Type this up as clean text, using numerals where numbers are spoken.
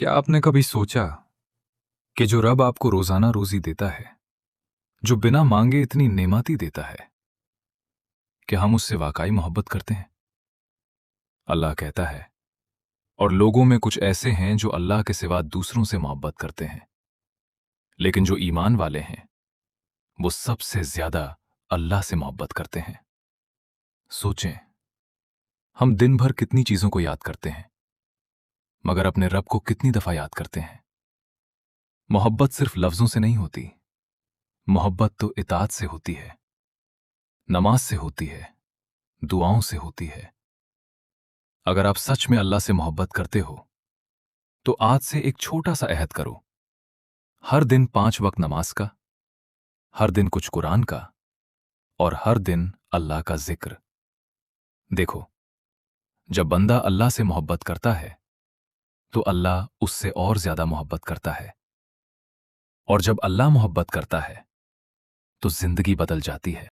क्या आपने कभी सोचा कि जो रब आपको रोजाना रोजी देता है, जो बिना मांगे इतनी नेमती देता है, कि हम उससे वाकई मोहब्बत करते हैं? अल्लाह कहता है, और लोगों में कुछ ऐसे हैं जो अल्लाह के सिवा दूसरों से मोहब्बत करते हैं, लेकिन जो ईमान वाले हैं वो सबसे ज्यादा अल्लाह से मोहब्बत करते हैं। सोचें, हम दिन भर कितनी चीजों को याद करते हैं, मगर अपने रब को कितनी दफा याद करते हैं? मोहब्बत सिर्फ लफ्जों से नहीं होती, मोहब्बत तो इताअत से होती है, नमाज से होती है, दुआओं से होती है। अगर आप सच में अल्लाह से मोहब्बत करते हो तो आज से एक छोटा सा अहद करो। हर दिन 5 वक्त नमाज का, हर दिन कुछ कुरान का, और हर दिन अल्लाह का जिक्र। देखो, जब बंदा अल्लाह से मोहब्बत करता है तो अल्लाह उससे और ज्यादा मोहब्बत करता है, और जब अल्लाह मोहब्बत करता है तो जिंदगी बदल जाती है।